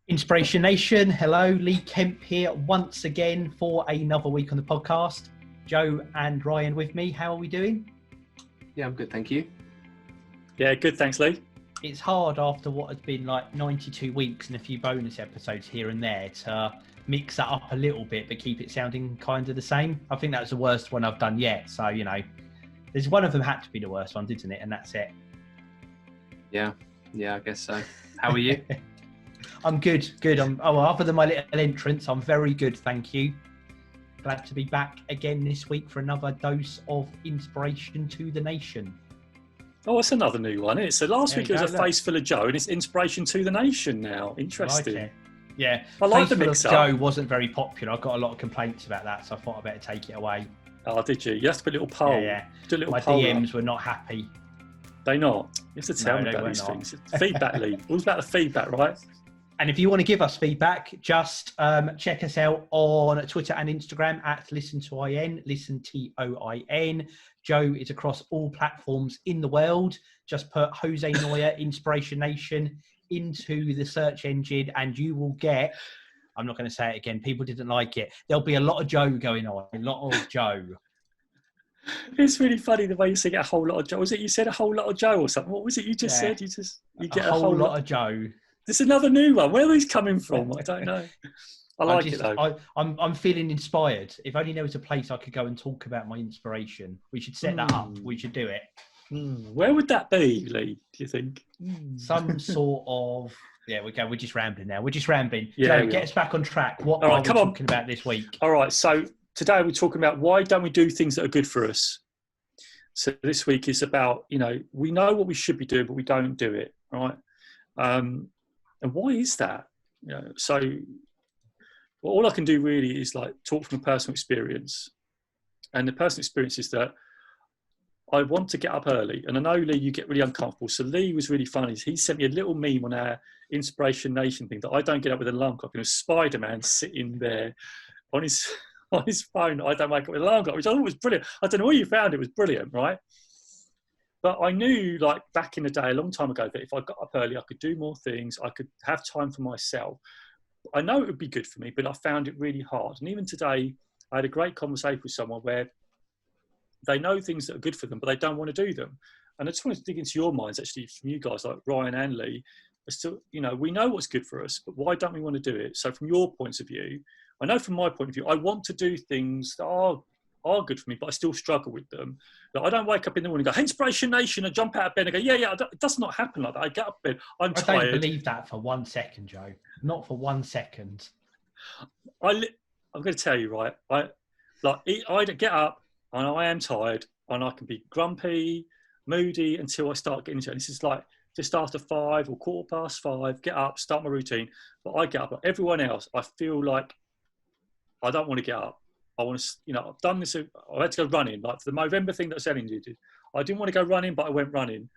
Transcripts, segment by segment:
Inspiration Nation, hello, Lee Kemp here once again for another week on the podcast. Joe and Ryan with me. How are we doing? Yeah, I'm good, thank you. Yeah, good, thanks, Lee. It's hard after what has been like 92 weeks and a few bonus episodes here and there to mix that up a little bit, but keep it sounding kind of the same. I think that's the worst one I've done yet. So, there's one of them had to be the worst one, didn't it? And that's it. Yeah, I guess so. How are you? I'm good. Other than my little entrance, I'm very good, thank you. Glad to be back again this week for another dose of inspiration to the nation. Oh, it's another new one, isn't it? So last week it was a face full of Joe, and it's inspiration to the nation now. Interesting. Like it. Yeah, I like face the full mix of up. Joe wasn't very popular. I got a lot of complaints about that, so I thought I'd better take it away. Oh, did you? You have to put a little poll. Yeah. Do a little My poll DMs up. were not happy. They not? You have to tell me they about were these not. things. Feedback, Lee. All about the feedback, right? And if you want to give us feedback, just check us out on Twitter and Instagram at ListenToIN, ListenToIN. Joe is across all platforms in the world. Just put Jose Noya-Inspiration Nation into the search engine and you will get, I'm not going to say it again, people didn't like it. There'll be a lot of Joe going on, a lot of Joe. It's really funny the way you say get a whole lot of Joe. Was it you said a whole lot of Joe or something? What was it you just said? You get a whole lot of Joe. There's another new one. Where are these coming from? I don't know. I like it though. I'm feeling inspired. If only there was a place I could go and talk about my inspiration. We should set that up. We should do it. Where would that be, Lee, do you think? Some sort of... Yeah, we're just rambling now. We're just rambling. Yeah, Joe, get us back on track. What All right, are we talking about this week? All right, so today we're talking about why don't we do things that are good for us? So this week is about, we know what we should be doing, but we don't do it, right? And why is that? So all I can do really is like talk from a personal experience. And the personal experience is that I want to get up early. And I know, Lee, you get really uncomfortable. So Lee was really funny. He sent me a little meme on our Inspiration Nation thing that I don't get up with an alarm clock. And it was Spider-Man sitting there on his phone. I don't wake up with an alarm clock, which I thought was brilliant. I don't know where you found it. It was brilliant, right? But I knew, like, back in the day, a long time ago, that if I got up early, I could do more things. I could have time for myself. I know it would be good for me, but I found it really hard. And even today, I had a great conversation with someone where they know things that are good for them, but they don't want to do them. And I just wanted to dig into your minds, actually, from you guys, like Ryan and Lee. Still, we know what's good for us, but why don't we want to do it? So from your points of view, I know from my point of view, I want to do things that are good for me, but I still struggle with them. But I don't wake up in the morning and go, hey, Inspiration Nation, and jump out of bed and go, yeah, it does not happen like that. I get up in bed, I'm tired. I don't believe that for 1 second, Joe. Not for 1 second. I'm going to tell you, right? I get up and I am tired and I can be grumpy, moody until I start getting into it. This is like just after 5 or 5:15, get up, start my routine. But I get up like everyone else. I feel like I don't want to get up. I want to, I've done this. I had to go running, like for the November thing that I said you did. I didn't want to go running, but I went running.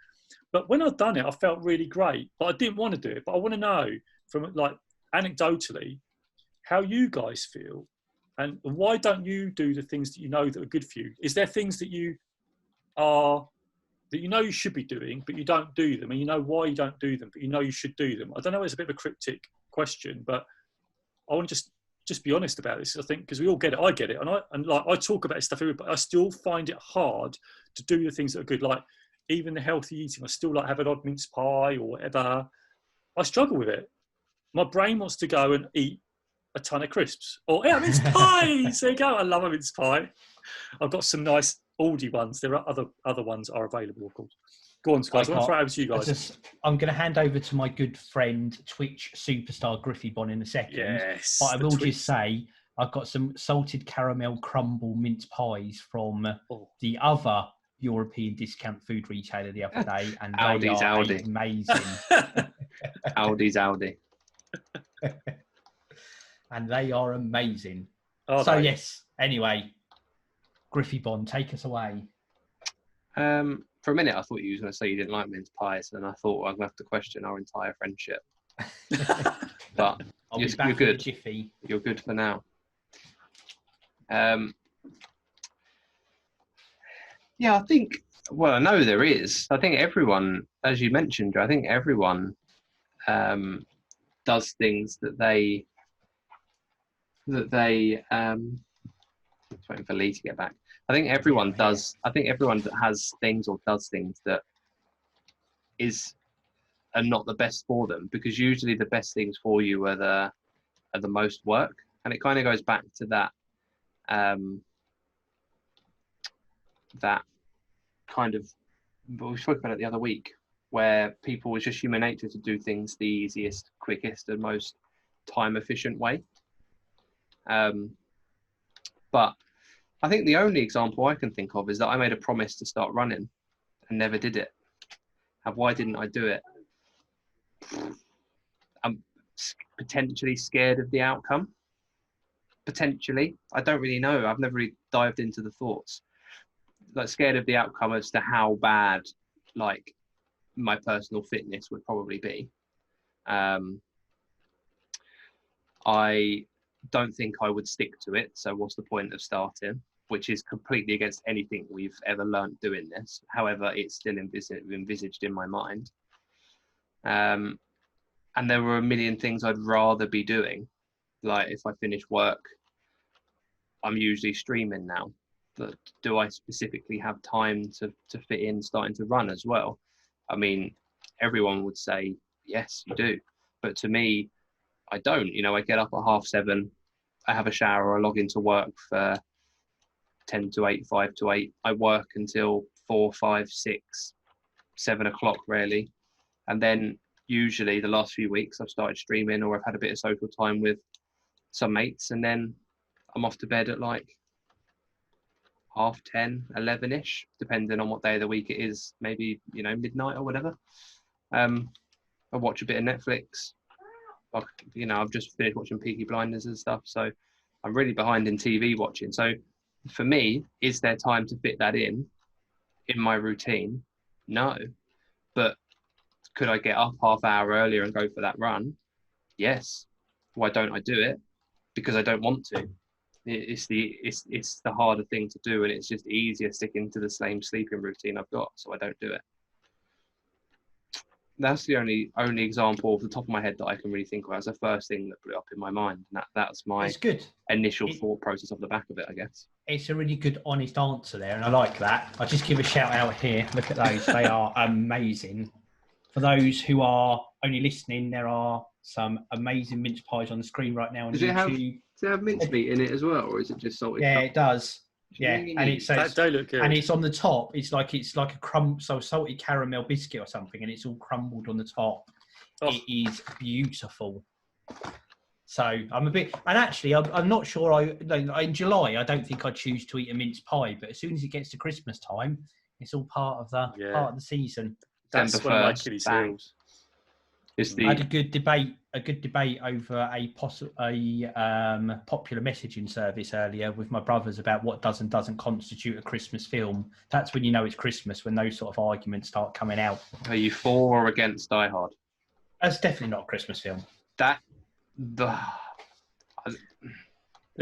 But when I'd done it, I felt really great. But I didn't want to do it. But I want to know from like anecdotally how you guys feel, and why don't you do the things that you know that are good for you? Is there things that you should be doing, but you don't do them, and you know why you don't do them, but you know you should do them? I don't know. It's a bit of a cryptic question, but I want to just be honest about this. I think because we all get it, I get it, and I talk about this stuff, but I still find it hard to do the things that are good, like even the healthy eating. I still like have an odd mince pie or whatever. I struggle with it. My brain wants to go and eat a ton of crisps or mince pies. There you go. I love a mince pie. I've got some nice Aldi ones. There are other ones are available, of course. Go on, guys. I want to throw it over to you guys. I'm going to hand over to my good friend, Twitch superstar Griffy Bon in a second. Yes. But I will just say, I've got some salted caramel crumble mince pies from the other European discount food retailer the other day, and they are amazing. Aldi's Aldi. And they are amazing. Yes, anyway, Griffy Bon, take us away. For a minute, I thought you were going to say you didn't like mince pies, and I thought I'm going to have to question our entire friendship. But you're good. Jiffy. You're good for now. Yeah, I think, well, I know there is. I think everyone, as you mentioned, I think everyone does things that they just waiting for Lee to get back. I think everyone does. I think everyone that has things or does things that are not the best for them, because usually the best things for you are the most work. And it kind of goes back to that that kind of, but we spoke about it the other week, where people, it's just human nature to do things the easiest, quickest, and most time efficient way. But I think the only example I can think of is that I made a promise to start running and never did it. And why didn't I do it? I'm potentially scared of the outcome. Potentially. I don't really know. I've never really dived into the thoughts. Like, scared of the outcome as to how bad, like, my personal fitness would probably be. I don't think I would stick to it. So what's the point of starting? Which is completely against anything we've ever learned doing this. However, it's still envisaged in my mind. And there were a million things I'd rather be doing. Like, if I finish work, I'm usually streaming now. But do I specifically have time to fit in starting to run as well? I mean, everyone would say, yes, you do. But to me, I don't. You know, I get up at 7:30, I have a shower, I log into work for 10 to 8, 5 to 8. I work until 4, 5, 6, 7 o'clock really. And then usually the last few weeks I've started streaming, or I've had a bit of social time with some mates, and then I'm off to bed at like 10:30, 11-ish, depending on what day of the week it is, maybe, you know, midnight or whatever. I watch a bit of Netflix. I've just finished watching Peaky Blinders and stuff, so I'm really behind in TV watching. So for me, is there time to fit that in my routine? No. But could I get up half hour earlier and go for that run? Yes. Why don't I do it? Because I don't want to. It's the harder thing to do, and it's just easier sticking to the same sleeping routine I've got, so I don't do it. That's the only example off the top of my head that I can really think of as the first thing that blew up in my mind. And that's my initial thought process off the back of it, I guess. It's a really good, honest answer there, and I like that. I'll just give a shout out here. Look at those. They are amazing. For those who are only listening, there are some amazing mince pies on the screen right now on YouTube. Does it have mincemeat in it as well, or is it just salted? Yeah, it does. Yeah, and it says they look good. And it's on the top. It's like a salted caramel biscuit or something, and it's all crumbled on the top. Oh. It is beautiful. So I'm a bit, and actually, I'm not sure. In July, I don't think I choose to eat a mince pie, but as soon as it gets to Christmas time, it's all part of the season. That's one of my Achilles heels. I had a good debate over a popular messaging service earlier with my brothers about what does and doesn't constitute a Christmas film. That's when you know it's Christmas, when those sort of arguments start coming out. Are you for or against Die Hard? That's definitely not a Christmas film. There's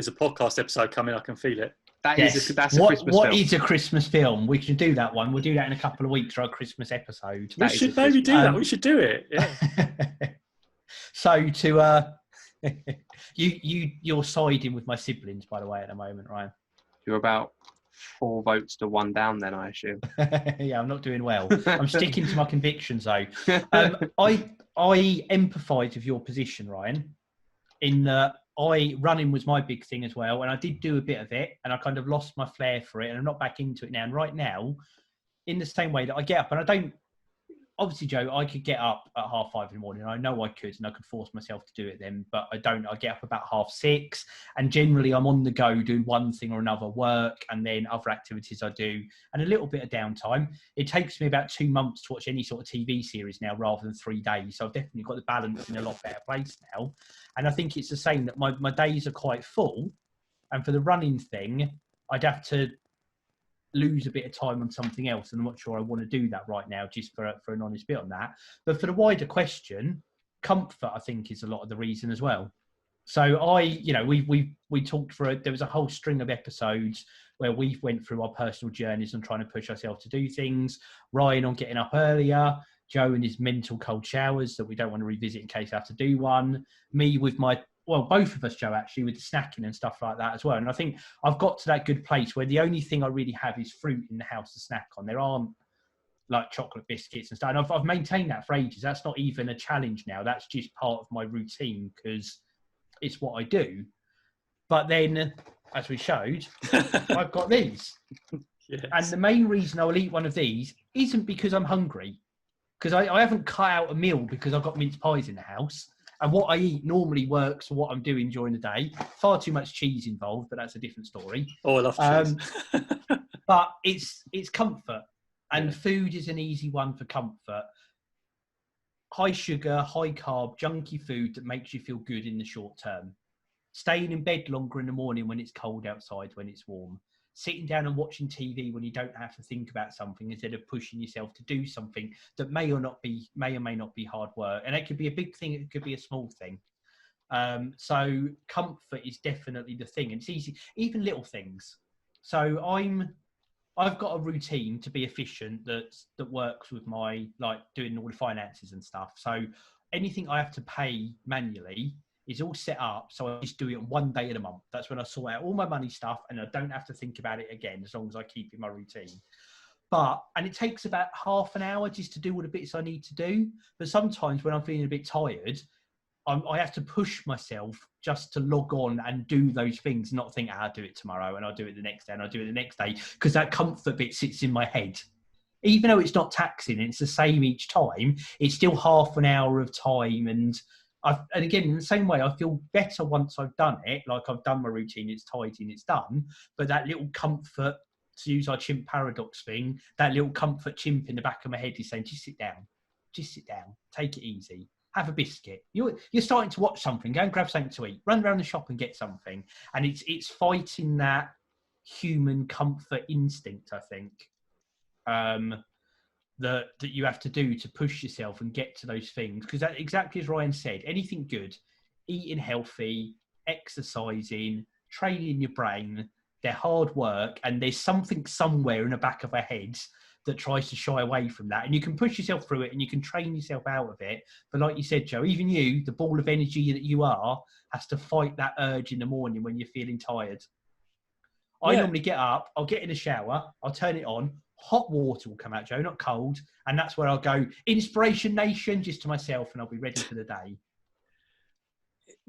a podcast episode coming. I can feel it. That's a Christmas film. What is a Christmas film? We can do that one. We'll do that in a couple of weeks for our Christmas episode. We should maybe do that. We should do it. Yeah. So you're siding with my siblings, by the way, at the moment, Ryan. You're about 4 votes to 1 down, then, I assume. Yeah, I'm not doing well. I'm sticking to my convictions, though. I empathise with your position, Ryan, in that running was my big thing as well, and I did do a bit of it, and I kind of lost my flair for it, and I'm not back into it now. And right now, in the same way that I get up, and I don't, obviously, Joe, I could get up at 5:30 in the morning. I know I could, and I could force myself to do it then, but I don't. I get up about 6:30, and generally I'm on the go doing one thing or another, work, and then other activities I do, and a little bit of downtime. It takes me about 2 months to watch any sort of TV series now rather than 3 days. So I've definitely got the balance in a lot better place now. And I think it's the same, that my days are quite full. And for the running thing, I'd have to lose a bit of time on something else, and I'm not sure I want to do that right now, just for an honest bit on that. But for the wider question, comfort, I think, is a lot of the reason as well. So we talked there was a whole string of episodes where we went through our personal journeys and trying to push ourselves to do things. Ryan on getting up earlier, Joe and his mental cold showers that we don't want to revisit in case I have to do one. Me with both of us, Joe, actually, with the snacking and stuff like that as well. And I think I've got to that good place where the only thing I really have is fruit in the house to snack on. There aren't like chocolate biscuits and stuff. And I've maintained that for ages. That's not even a challenge now. That's just part of my routine because it's what I do. But then, as we showed, I've got these. Yes. And the main reason I'll eat one of these isn't because I'm hungry. Because I haven't cut out a meal because I've got mince pies in the house. And what I eat normally works for what I'm doing during the day. Far too much cheese involved, but that's a different story. Oh, I love cheese. But it's comfort. And food is an easy one for comfort. High sugar, high carb, junky food that makes you feel good in the short term. Staying in bed longer in the morning when it's cold outside, when it's warm. Sitting down and watching TV when you don't have to think about something instead of pushing yourself to do something that may or may not be hard work. And it could be a big thing, it could be a small thing. So comfort is definitely the thing. And it's easy, even little things. So I've got a routine to be efficient that works with my, like, doing all the finances and stuff. So anything I have to pay manually is all set up, so I just do it one day in a month. That's when I sort out all my money stuff and I don't have to think about it again, as long as I keep in my routine. And it takes about half an hour just to do all the bits I need to do. But sometimes when I'm feeling a bit tired, I have to push myself just to log on and do those things, not think, I'll do it tomorrow and I'll do it the next day and I'll do it the next day, because that comfort bit sits in my head. Even though it's not taxing, it's the same each time, it's still half an hour of time. And again, in the same way, I feel better once I've done it. Like, I've done my routine, it's tidy and it's done. But that little comfort, to use our chimp paradox thing, that little comfort chimp in the back of my head is saying, just sit down, take it easy, have a biscuit. You're starting to watch something, go and grab something to eat, run around the shop and get something. And it's fighting that human comfort instinct, I think, that you have to do to push yourself and get to those things. Because that, exactly as Ryan said, anything good, eating healthy, exercising, training your brain, they're hard work, and there's something somewhere in the back of our heads that tries to shy away from that. And you can push yourself through it and you can train yourself out of it. But like you said, Joe, even you, the ball of energy that you are, has to fight that urge in the morning when you're feeling tired. I normally get up, I'll get in the shower, I'll turn it on, hot water will come out, Joe, not cold. And that's where I'll go, InspirationNation, just to myself, and I'll be ready for the day.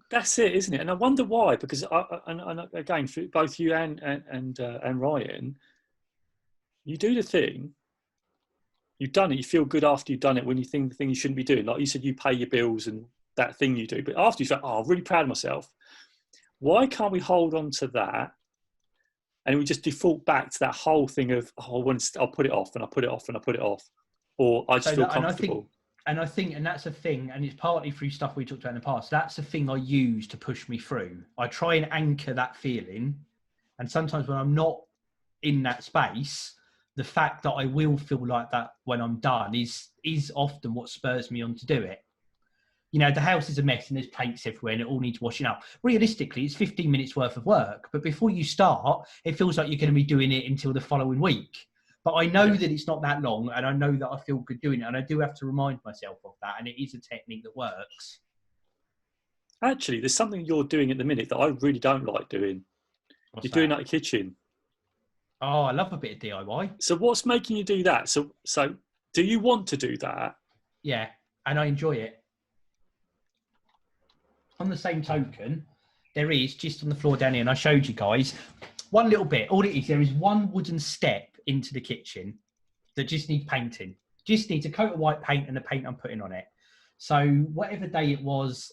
That's it, isn't it? And I wonder why, because and again, for both you and Ryan, you do the thing, you've done it, you feel good after you've done it when you think the thing you shouldn't be doing. Like you said, you pay your bills and that thing you do. But after you say, oh, I'm really proud of myself. Why can't we hold on to that? And we just default back to that whole thing of, oh, I'll put it off and I'll put it off and I'll put it off. Or I just feel comfortable. And that's a thing, and it's partly through stuff we talked about in the past. That's a thing I use to push me through. I try and anchor that feeling. And sometimes when I'm not in that space, the fact that I will feel like that when I'm done is often what spurs me on to do it. You know, the house is a mess and there's plates everywhere and it all needs washing up. Realistically, it's 15 minutes worth of work. But before you start, it feels like you're going to be doing it until the following week. But I know that it's not that long, and I know that I feel good doing it. And I do have to remind myself of that. And it is a technique that works. Actually, there's something you're doing at the minute that I really don't like doing. You're doing that in the kitchen. Oh, I love a bit of DIY. So what's making you do that? So do you want to do that? Yeah, and I enjoy it. On the same token, there is, just on the floor down here, and I showed you guys, one little bit. All it is, there is one wooden step into the kitchen that just needs painting. Just needs a coat of white paint and the paint I'm putting on it. So whatever day it was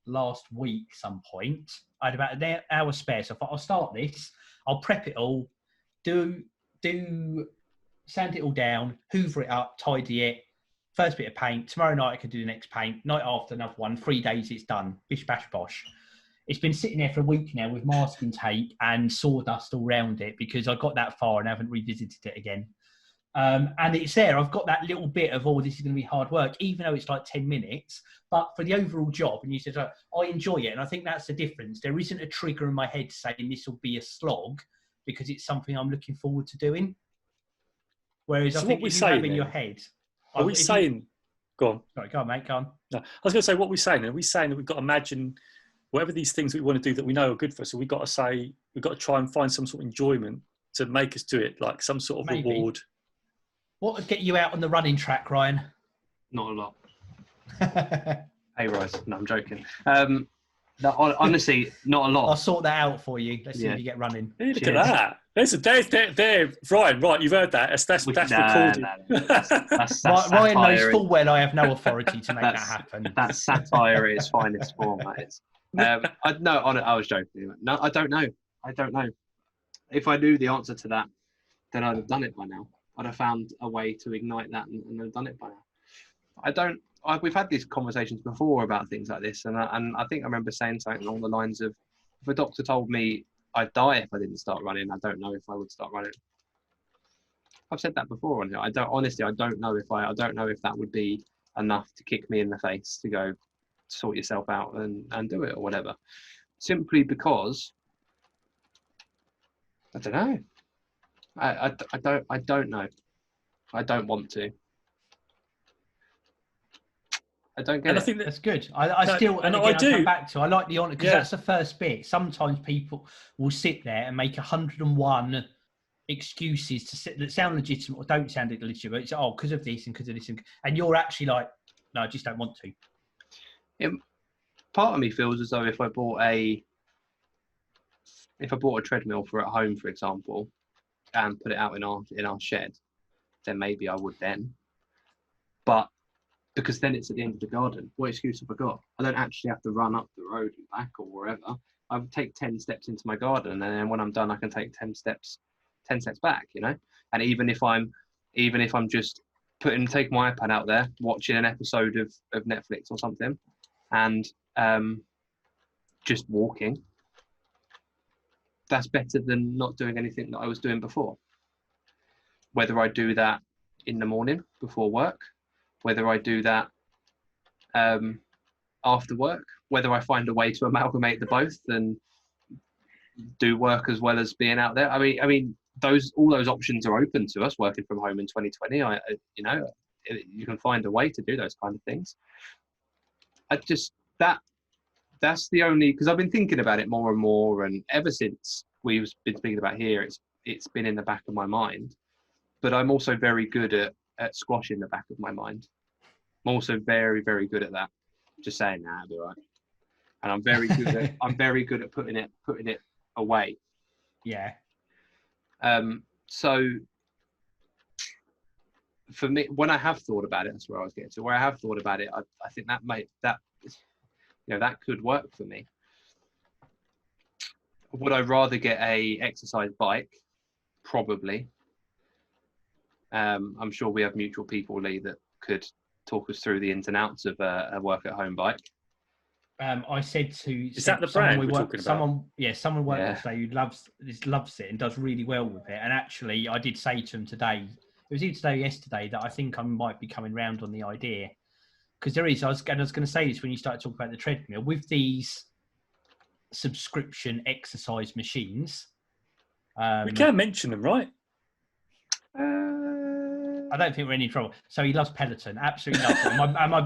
last week, some point, I had about an hour spare. So I thought, I'll start this, I'll prep it all, do sand it all down, hoover it up, tidy it. First bit of paint. Tomorrow night I can do the next paint. Night after, another one. 3 days it's done. Bish bash bosh. It's been sitting there for a week now with masking tape and sawdust all around it because I got that far and haven't revisited it again. And it's there. I've got that little bit of, oh, this is going to be hard work, even though it's like 10 minutes. But for the overall job, and you said, I enjoy it. And I think that's the difference. There isn't a trigger in my head saying this will be a slog because it's something I'm looking forward to doing. Whereas so I think what if you have in your head... Are we saying Go on. Sorry, go on, mate. Go on. No, I was going to say, what we're saying. Are we saying that we've got to imagine whatever these things we want to do that we know are good for us? So we've got to say we've got to try and find some sort of enjoyment to make us do it, like some sort of Maybe. reward. What would get you out on the running track, Ryan? Not a lot. Hey, Rise. No, I'm joking. No, honestly, not a lot. I'll sort that out for you. Let's see if you get running. Hey, look at that. There, Ryan. Right, you've heard that. That's recorded. That's Ryan knows full well I have no authority to make that happen. That's satire at its finest form. That is. I was joking. No, I don't know. If I knew the answer to that, then I'd have done it by now. I'd have found a way to ignite that and have done it by now. We've had these conversations before about things like this, and I think I remember saying something along the lines of, if a doctor told me I'd die if I didn't start running, I don't know if I would start running. I've said that before on here. I don't know if that would be enough to kick me in the face to go sort yourself out and do it or whatever. Simply because I don't know. I don't know. I don't want to. I don't get it. I think that's good. I do. Come back to. I like the honor because that's the first bit. Sometimes people will sit there and make 101 excuses to sit that sound legitimate or don't sound legitimate. It's because of this and because of this, and you're actually like, no, I just don't want to. Part of me feels as though if I bought a treadmill for at home, for example, and put it out in our shed, then maybe I would then. But because then it's at the end of the garden. What excuse have I got? I don't actually have to run up the road and back or wherever. I would take 10 steps into my garden, and then when I'm done, I can take 10 steps back, you know? And even if I'm just taking my iPad out there, watching an episode of Netflix or something, and just walking, that's better than not doing anything that I was doing before. Whether I do that in the morning before work, whether I do that after work, whether I find a way to amalgamate the both and do work as well as being out there. I mean, all those options are open to us working from home in 2020. You can find a way to do those kind of things. That's the only, because I've been thinking about it more and more, and ever since we've been speaking about here, it's been in the back of my mind. But I'm also very good at squashing the back of my mind. I'm also very, very good at that. Just saying, nah, I'll be all right. And I'm very good at putting it away. Yeah. So for me, when I have thought about it, that's where I was getting to. Where I have thought about it, I think that could work for me. Would I rather get a exercise bike? Probably. I'm sure we have mutual people, Lee, that could talk us through the ins and outs of a work-at-home bike. I said to... Is that the brand we're talking about? Someone worked today who loves it and does really well with it. And actually, I did say to him today, it was either today or yesterday, that I think I might be coming round on the idea. Because I was going to say this when you started talking about the treadmill. With these subscription exercise machines... we can't mention them, right? I don't think we're in any trouble. So he loves Peloton, absolutely loves it.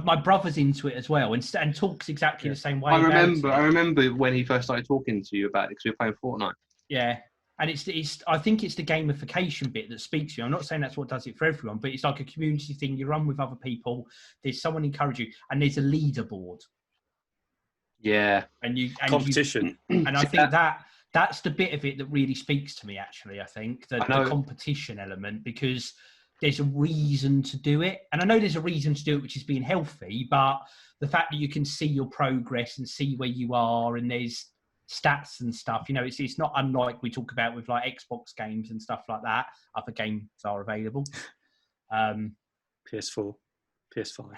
My brother's into it as well, and talks exactly the same way. I remember when he first started talking to you about it because we were playing Fortnite. Yeah, and I think it's the gamification bit that speaks to you. I'm not saying that's what does it for everyone, but it's like a community thing. You run with other people. There's someone encourage you, and there's a leaderboard. Yeah, competition. And I think that's the bit of it that really speaks to me. Actually, I think the competition element, because there's a reason to do it. And I know there's a reason to do it, which is being healthy, but the fact that you can see your progress and see where you are, and there's stats and stuff, it's not unlike we talk about with like Xbox games and stuff like that. Other games are available. PS4, PS5.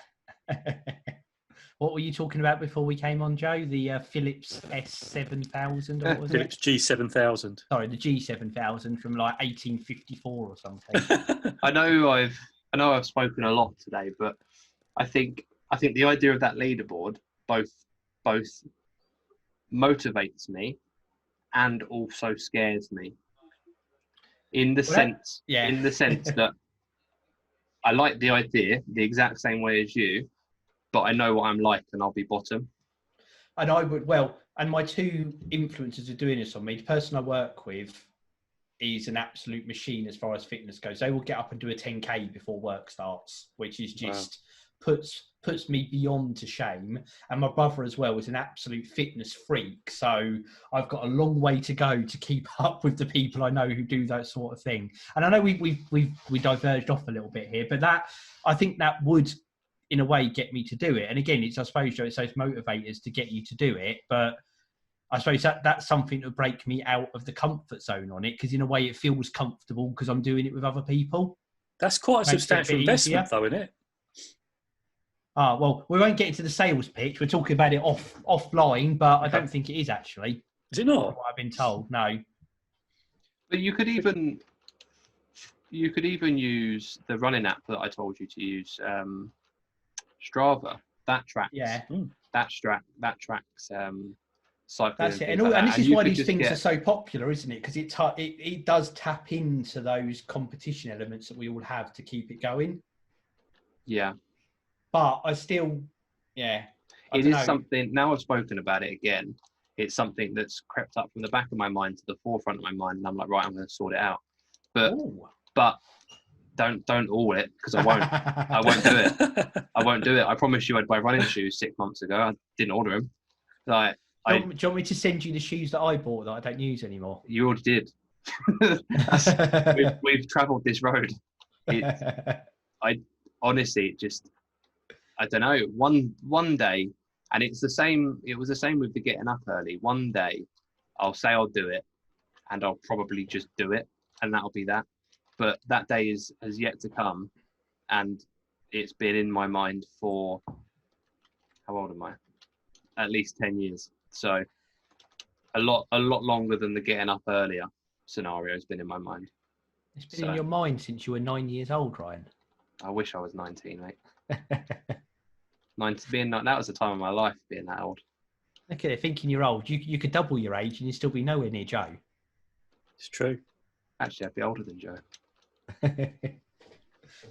What were you talking about before we came on, Joe? The Philips S7000, or what was Philips G7000. Sorry, the G7000 from like 1854 or something. I know I've spoken a lot today, but I think the idea of that leaderboard both motivates me and also scares me. In the sense that I like the idea the exact same way as you, but I know what I'm like, and I'll be bottom. And I would, and my two influencers are doing this on me. The person I work with is an absolute machine as far as fitness goes. They will get up and do a 10K before work starts, which is just puts me beyond to shame. And my brother as well is an absolute fitness freak. So I've got a long way to go to keep up with the people I know who do that sort of thing. And I know we diverged off a little bit here, but that, I think that would, in a way, get me to do it. And again, it's, I suppose, Joe, it's those motivators to get you to do it. But I suppose that's something to break me out of the comfort zone on it, because in a way it feels comfortable because I'm doing it with other people. That's quite a substantial investment, though, isn't it? Well, we won't get into the sales pitch. We're talking about it offline, but I don't think it is actually. Is it not? What I've been told, no. But you could even use the running app that I told you to use, Strava. That tracks. Yeah. That tracks cycling. That's it. And, like and that. this is why these things are so popular, isn't it? Because it does tap into those competition elements that we all have to keep it going. Yeah. But I still, yeah. It is something, now I've spoken about it again, it's something that's crept up from the back of my mind to the forefront of my mind, and I'm like, right, I'm going to sort it out. But don't all it, because I won't. I won't do it. I won't do it. I promised you I'd buy running shoes 6 months ago. I didn't order them. Like, do you want me to send you the shoes that I bought that I don't use anymore? You already did. we've travelled this road. I honestly just, I don't know. One day, and it's the same. It was the same with the getting up early. One day, I'll say I'll do it, and I'll probably just do it, and that'll be that. But that day has yet to come, and it's been in my mind for, how old am I? At least 10 years. So a lot longer than the getting up earlier scenario has been in my mind. It's been in your mind since you were 9 years old, Ryan. I wish I was 19, mate. 19, that was the time of my life, being that old. Look at it, thinking you're old. You could double your age and you'd still be nowhere near Joe. It's true. Actually, I'd be older than Joe.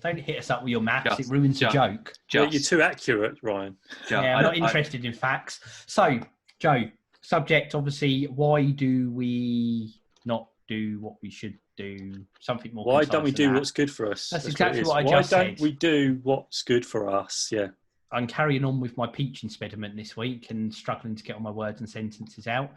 Don't hit us up with your maths. It ruins the joke. You're too accurate, Ryan. Yeah, I'm not interested in facts. So, Joe, subject, obviously, why do we not do what we should do? Something more. Why don't we do what's good for us? That's exactly what I just said. Why don't we do what's good for us? Yeah. I'm carrying on with my peach impediment this week and struggling to get all my words and sentences out.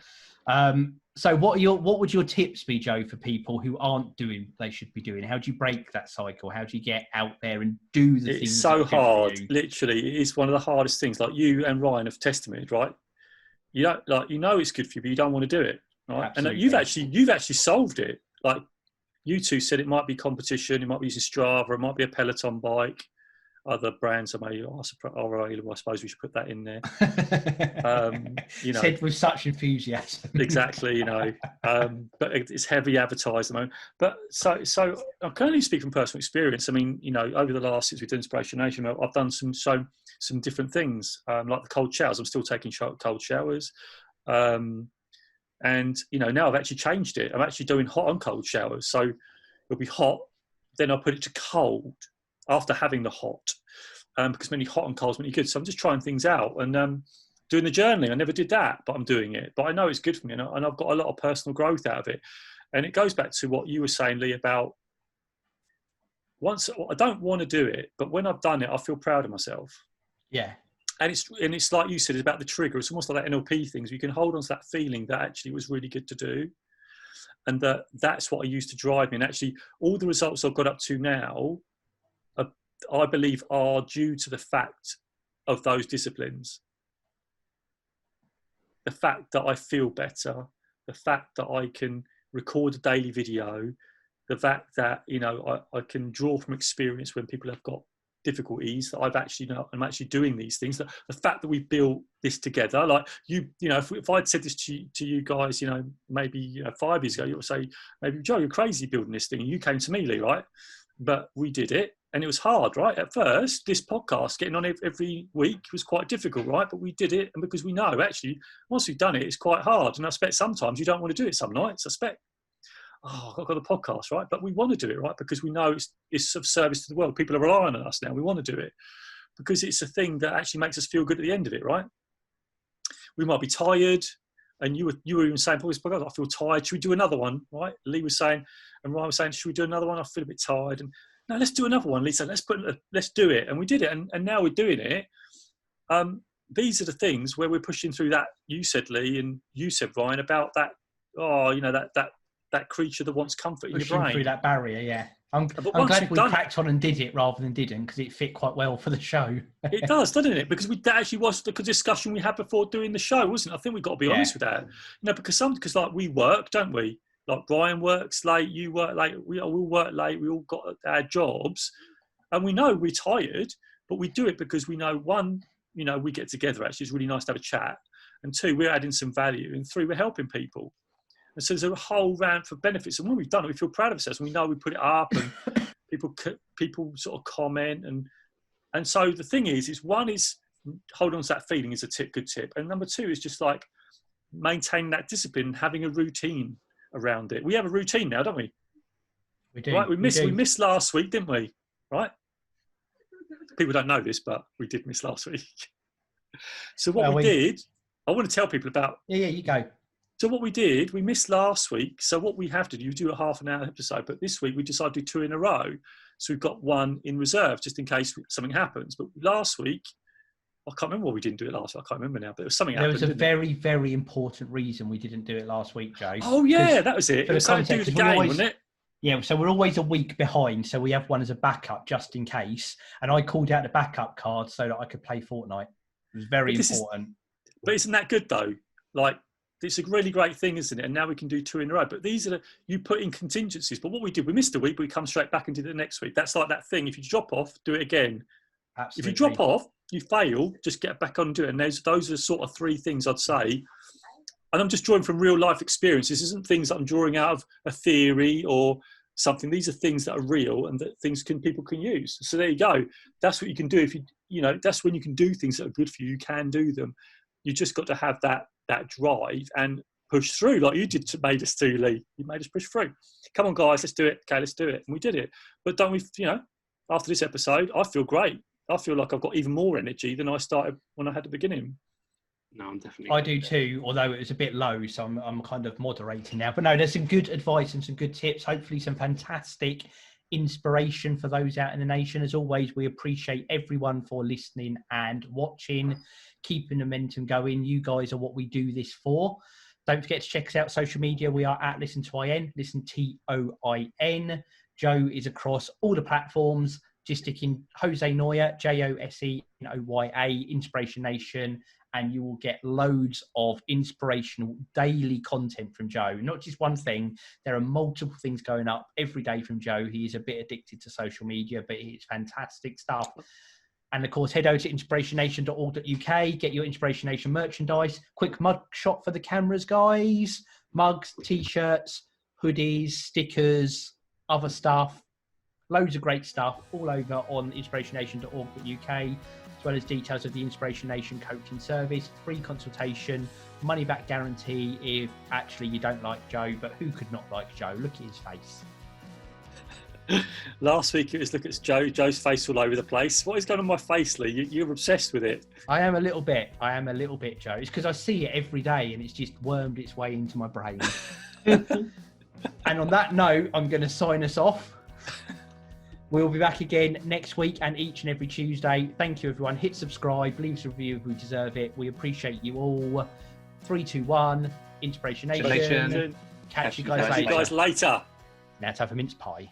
So what would your tips be, Joe, for people who aren't doing what they should be doing? How do you break that cycle? How do you get out there and do the things? It's so hard. Literally, it is one of the hardest things. Like you and Ryan have testified, right? You don't it's good for you, but you don't want to do it, right? Absolutely. And you've actually solved it. Like you two said, it might be competition, it might be using Strava, it might be a Peloton bike. Other brands are available. I suppose we should put that in there. Said with such enthusiasm. Exactly, but it's heavy advertised at the moment. But so I can only speak from personal experience. I mean, over the last, since we've done InspirationNation, I've done some different things, like the cold showers. I'm still taking cold showers, and now I've actually changed it. I'm actually doing hot and cold showers. So it'll be hot, then I'll put it to cold after having the hot, because many hot and cold is really good. So I'm just trying things out and doing the journaling. I never did that, but I'm doing it. But I know it's good for me, and I've got a lot of personal growth out of it. And it goes back to what you were saying, Lee, about once I don't want to do it, but when I've done it, I feel proud of myself. Yeah. And it's like you said, it's about the trigger. It's almost like that NLP things. You can hold on to that feeling that actually was really good to do. And that's what I used to drive me. And actually all the results I've got up to now, I believe, are due to the fact of those disciplines. The fact that I feel better, the fact that I can record a daily video, the fact that, I can draw from experience when people have got difficulties, that I'm actually doing these things, the fact that we've built this together, like if I'd said this to you guys, maybe 5 years ago, you would say, maybe, Joe, you're crazy building this thing. And you came to me, Lee, right? But we did it. And it was hard, right? At first, this podcast, getting on every week was quite difficult, right? But we did it. And because we know, actually, once we've done it, it's quite hard. And I expect sometimes you don't want to do it some nights, I expect. oh, I've got the podcast, right? But we want to do it, right? Because we know it's of service to the world. People are relying on us now. We want to do it because it's a thing that actually makes us feel good at the end of it, right? We might be tired. And you were even saying, Paul, I feel tired. Should we do another one, right? Lee was saying, and Ryan was saying, should we do another one? I feel a bit tired. And no, let's do another one. Lee said, let's do it. And we did it. And now we're doing it. These are the things where we're pushing through that. You said, Lee, and you said, Ryan, about that. Oh, you know, that creature that wants comfort in your brain. Through that barrier, yeah. I'm glad we cracked on and did it rather than didn't, because it fit quite well for the show. It does, doesn't it? Because that actually was the discussion we had before doing the show, wasn't it? I think we've got to be honest with that. You know, because like we work, don't we? Like Brian works late, you work late, we all work late, we all got our jobs, and we know we're tired, but we do it because we know, one, you know, we get together, actually, it's really nice to have a chat, and two, we're adding some value, and three, we're helping people. And so there's a whole round for benefits. And when we've done it, we feel proud of ourselves. And we know we put it up and people sort of comment. And so the thing is one is hold on to that feeling is a good tip. And number two is just like maintaining that discipline, having a routine around it. We have a routine now, don't we? We do. Right? We missed last week, didn't we? Right? People don't know this, but we did miss last week. So what we did, I want to tell people about. Yeah, you go. So what we did, we missed last week. So what we have to do, you do a half an hour episode, but this week we decided to do 2 in a row. So we've got one in reserve just in case something happens. But last week, I can't remember why we didn't do it last week. I can't remember now, but it was something happened. There was a very, very important reason we didn't do it last week, Joe. Oh yeah, that was it. It was something to do with the game, wasn't it? Yeah, so we're always a week behind. So we have one as a backup just in case. And I called out the backup card so that I could play Fortnite. It was very important. But isn't that good though? Like, it's a really great thing, isn't it? And now we can do 2 in a row. But these are you put in contingencies. But what we did, we missed a week, but we come straight back and did it the next week. That's like that thing. If you drop off, do it again. Absolutely. If you drop off, you fail, just get back on and do it. And those are sort of 3 things I'd say. And I'm just drawing from real life experiences. This isn't things that I'm drawing out of a theory or something. These are things that are real and that people can use. So there you go. That's what you can do. If you know, that's when you can do things that are good for you. You can do them. You just got to have that drive and push through like you did made us do, Lee. You made us push through. Come on, guys, let's do it. Okay, let's do it. And we did it. But don't we, you know, after this episode, I feel great. I feel like I've got even more energy than I started when I had the beginning. No, I'm definitely. I do too, although it was a bit low, so I'm kind of moderating now. But no, there's some good advice and some good tips. Hopefully some fantastic inspiration for those out in the nation. As always, we appreciate everyone for listening and watching, keeping the momentum going. You guys are what we do this for. Don't forget to check us out social media. We are at Listen to IN, Listen TOIN. Joe is across all the platforms. Just stick in Jose Noya, JOSENOYA, Inspiration Nation, and you will get loads of inspirational daily content from Joe. Not just one thing. There are multiple things going up every day from Joe. He is a bit addicted to social media, but it's fantastic stuff. And of course, head over to inspirationnation.org.uk, get your Inspiration Nation merchandise. Quick mug shot for the cameras, guys. Mugs, t-shirts, hoodies, stickers, other stuff. Loads of great stuff all over on inspirationnation.org.uk, as well as details of the Inspiration Nation coaching service, free consultation, money back guarantee if actually you don't like Joe, but who could not like Joe? Look at his face. Last week it was look at Joe's face all over the place. What is going on my face, Lee? You're obsessed with it. I am a little bit, Joe. It's because I see it every day and it's just wormed its way into my brain. And on that note, I'm going to sign us off. We'll be back again next week and each and every Tuesday. Thank you, everyone. Hit subscribe, leave us a review if we deserve it. We appreciate you all. 3, 2, 1, Inspiration Nation. Nation. Catch you guys later. Now Now to have a mince pie.